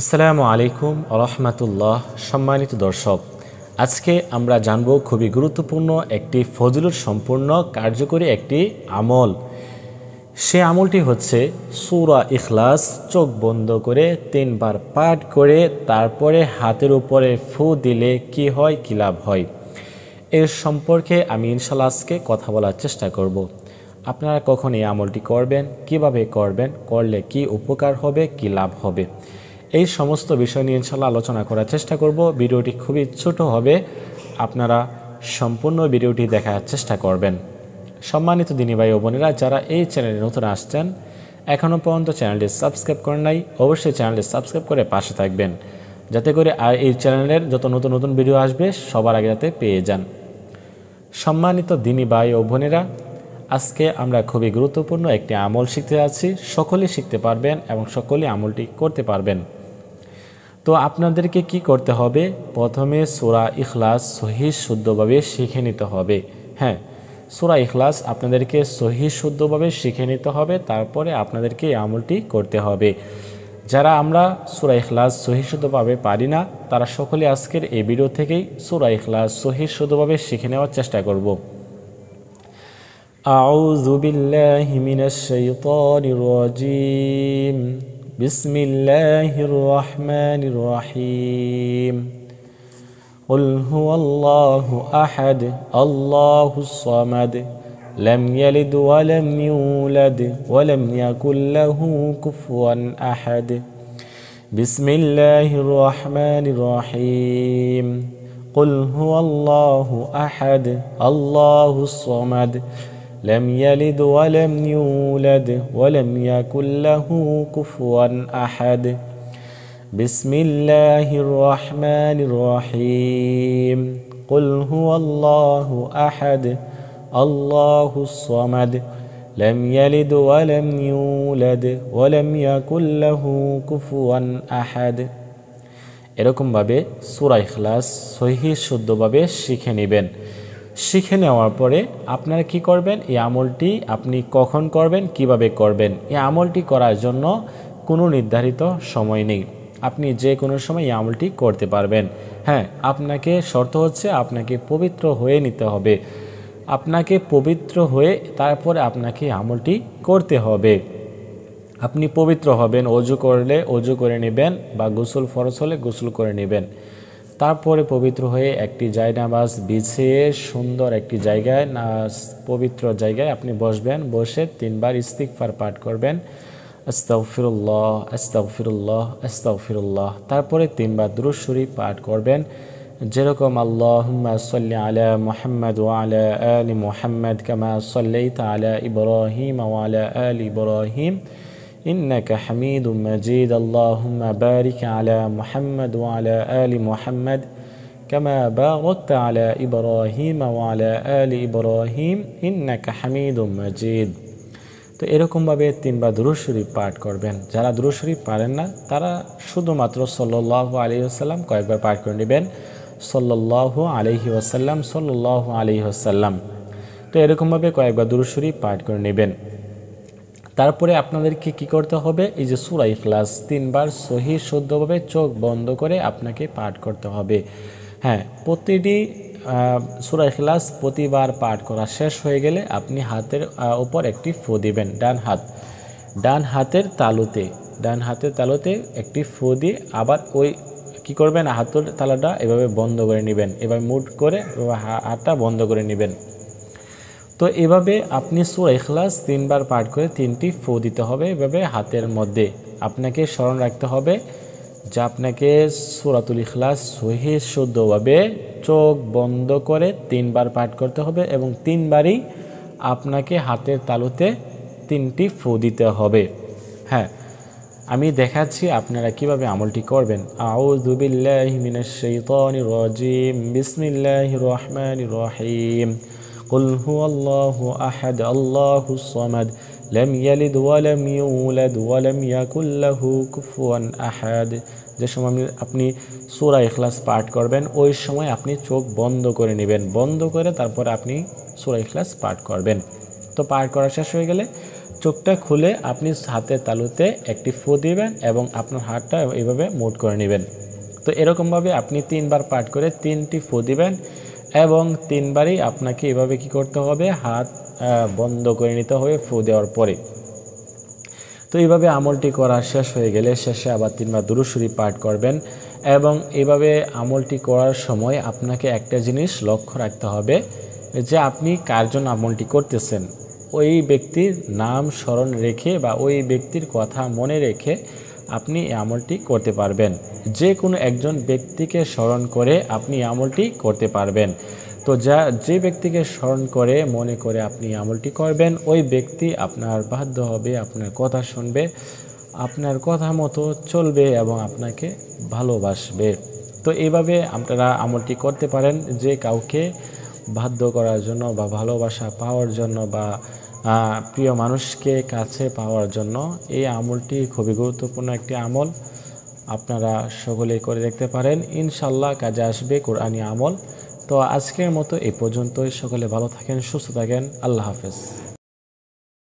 আসসালামু আলাইকুম রহমতুল্লাহ। সম্মানিত দর্শক, আজকে আমরা জানব খুবই গুরুত্বপূর্ণ একটি ফজিলত সম্পূর্ণ কার্যকরী একটি আমল। সে আমলটি হচ্ছে সূরা ইখলাস চোখ বন্ধ করে 3 বার পাঠ করে তারপরে হাতের উপরে ফু দিলে কি হয়, কি লাভ হয়, এর সম্পর্কে আমি ইনশাআল্লাহ আজকে কথা বলার চেষ্টা করব। আপনারা কখন এই আমলটি করবেন, কিভাবে করবেন, করলে কি উপকার হবে, কি লাভ হবে, এই সমস্ত বিষয় নিয়ে ইনশাআল্লাহ আলোচনা করার চেষ্টা করব। ভিডিওটি খুবই ছোট হবে, আপনারা সম্পূর্ণ ভিডিওটি দেখার চেষ্টা করবেন। সম্মানিত দিনী ভাই ও বোনেরা, যারা এই চ্যানেলে নতুন আসছেন, এখনও পর্যন্ত চ্যানেলটি সাবস্ক্রাইব করেন নাই, অবশ্যই চ্যানেলটি সাবস্ক্রাইব করে পাশে থাকবেন, যাতে করে এই চ্যানেলের যত নতুন নতুন ভিডিও আসবে সবার আগে যাতে পেয়ে যান। সম্মানিত দিনী ভাই ও বোনেরা, আজকে আমরা খুবই গুরুত্বপূর্ণ একটি আমল শিখতে যাচ্ছি। সকলেই শিখতে পারবেন এবং সকলেই আমলটি করতে পারবেন। তো আপনাদেরকে কি করতে হবে, প্রথমে সূরা ইখলাস সহিহ শুদ্ধভাবে শিখে নিতে হবে। হ্যাঁ, সূরা ইখলাস আপনাদেরকে সহিহ শুদ্ধভাবে শিখে নিতে হবে, তারপরে আপনাদেরকে এই আমলটি করতে হবে। যারা আমরা সূরা ইখলাস সহিহ শুদ্ধভাবে পারি না, তারা সকলে আজকের এই ভিডিও থেকেই সূরা ইখলাস সহিহ শুদ্ধভাবে শিখে নেওয়ার চেষ্টা করব। আউযু বিল্লাহি মিনাশ শাইতানির রাজীম। বিসমিল্লাহির রহমানির রহিম। কুল হুয়াল্লাহু আহাদ আল্লাহুস সামাদ লাম ইয়ালিদ ওয়া লাম ইউলাদ ওয়া লাম ইয়াকুল লাহু কুফুয়ান আহাদ। বিসমিল্লাহির রহমানির রহিম। কুল হুয়াল্লাহু আহাদ আল্লাহুস সামাদ لم يلد ولم يولد ولم يكن له كفوا أحد. بسم الله الرحمن الرحيم. قل هو الله أحد الله الصمد لم يلد ولم يولد ولم يكن له كفوا أحد. এরকম ভাবে সূরা ইখলাস সহিহ শুদ্ধভাবে শিখে নেবেন। শিখে নেওয়ার পরে আপনারা কি করবেন, এই আমলটি আপনি কখন করবেন, কিভাবে করবেন। এই আমলটি করার জন্য কোনো নির্ধারিত সময় নেই, আপনি যে কোনো সময় এই আমলটি করতে পারবেন। হ্যাঁ, আপনাকে শর্ত হচ্ছে আপনাকে পবিত্র হয়ে নিতে হবে। আপনাকে পবিত্র হয়ে তারপরে আপনাকে এই আমলটি করতে হবে। আপনি পবিত্র হবেন, অজু করলে অজু করে নেবেন, বা গোসল ফরজ হলে গোসল করে নেবেন। তারপরে পবিত্র হয়ে একটি জায়নামাজ বিছিয়ে সুন্দর একটি জায়গায়, পবিত্র জায়গায় আপনি বসবেন। বসে 3 বার ইস্তিগফার পাঠ করবেন, আস্তাগফিরুল্লাহ আস্তাগফিরুল্লাহ আস্তাগফিরুল্লাহ। তারপরে 3 বার দুরূদ শরীফ পাঠ করবেন, যেরকম আল্লাহুম্মা সাল্লি আলা মুহাম্মাদ ওয়া আলা আলি মুহাম্মাদ কামা সাল্লাইতা আলা ইব্রাহিম ওয়া আলা আলি ইব্রাহিম إنك حميد مجيد اللهم بارك على محمد وعلى آل محمد كما باركت على إبراهيم وعلى آل إبراهيم إنك حميد مجيد। তো এরকমভাবে 3 বার দুরূদ শরীফ পাঠ করবেন। যারা দুরূদ শরীফ পারেন না, তারা শুধুমাত্র সাল্লাল্লাহু আলাইহি ওয়াসাল্লাম কয়েকবার পাঠ করে নেবেন। সাল্লাল্লাহু আলাইহি ওয়াসাল্লাম সাল্লাল্লাহু আলাইহি ওয়াসাল্লাম। তো এরকমভাবে কয়েকবার দুরূদ শরীফ পাঠ করে নেবেন। তারপরে আপনাদেরকে কি করতে হবে, এই যে সূরা ইখলাস 3 বার সহিহ শুদ্ধভাবে চোখ বন্ধ করে আপনাকে পাঠ করতে হবে। হ্যাঁ, প্রতিটি সূরা ইখলাস প্রতিবার পাঠ করা শেষ হয়ে গেলে আপনি হাতের উপর একটি ফু দিবেন। ডান হাতের তালুতে একটি ফু দিয়ে আবার ওই কি করবেন, হাতের তালুটা এভাবে বন্ধ করে নেবেন, এভাবে মুট করে হাতটা বন্ধ করে নেবেন। তো এভাবে আপনি সূরা ইখলাস 3 বার পাঠ করে 3টি ফু দিতে হবে। এভাবে হাতের মধ্যে আপনাকে স্মরণ রাখতে হবে যে আপনাকে সূরাতুল ইখলাস সহিহ শুদ্ধভাবে চোখ বন্ধ করে 3 বার পাঠ করতে হবে, এবং 3 বারই আপনাকে হাতের তালুতে 3টি ফু দিতে হবে। হ্যাঁ, আমি দেখাচ্ছি আপনারা কিভাবে আমলটি করবেন। আউযু বিল্লাহি মিনাশ শাইতানির রাজীম। বিসমিল্লাহির রহমানির রহিম। قل هو الله أحد الله الصمد لم يلد ولم يولد ولم يكن له كفوا أحد। যে সময় আপনি সূরা ইখলাস পাঠ করবেন, ওই সময় আপনি চোখ বন্ধ করে নেবেন। বন্ধ করে তারপর আপনি সূরা ইখলাস পাঠ করবেন। তো পাঠ করা শেষ হয়ে গেলে চোখটা খুলে আপনি হাতের তালুতে একটি ফু দিবেন এবং আপনার হাতটা এইভাবে মুট করে নেবেন। তো এরকমভাবে আপনি 3 বার পাঠ করে 3টি ফু দিবেন এবং 3 বারই আপনাকে এভাবে কি করতে হবে, হাত বন্ধ করে নিতে হবে ফু দেওয়ার পরে। তো এইভাবে আমলটি করা শেষ হয়ে গেলে শেষে আবার 3 বার দুরূদ শরীফ পাঠ করবেন এবং এইভাবে আমলটি করার সময় আপনাকে একটা জিনিস লক্ষ্য রাখতে হবে যে আপনি কার জন্য আমলটি করতেছেন। ওই ব্যক্তির নাম স্মরণ রেখে বা ওই ব্যক্তির কথা মনে রেখে আপনি এই আমলটি করতে পারবেন। যে কোনো একজন ব্যক্তিকে স্মরণ করে আপনি আমলটি করতে পারবেন। তো যে ব্যক্তিকে স্মরণ করে মনে করে আপনি আমলটি করবেন, ওই ব্যক্তি আপনার বাধ্য হবে, আপনার কথা শুনবে, আপনার কথা মতো চলবে এবং আপনাকে ভালোবাসবে। তো এইভাবে আপনারা আমলটি করতে পারেন যে কাউকে বাধ্য করার জন্য বা ভালোবাসা পাওয়ার জন্য বা প্রিয় মানুষকে কাছে পাওয়ার জন্য। এই আমলটি খুবই গুরুত্বপূর্ণ একটি আমল, আপনারা সকলেই করে দেখতে পারেন, ইনশাল্লাহ কাজে আসবে কোরআনী আমল। তো আজকের মতো এই পর্যন্তই। সকলে ভালো থাকেন, সুস্থ থাকেন, আল্লাহ হাফেজ।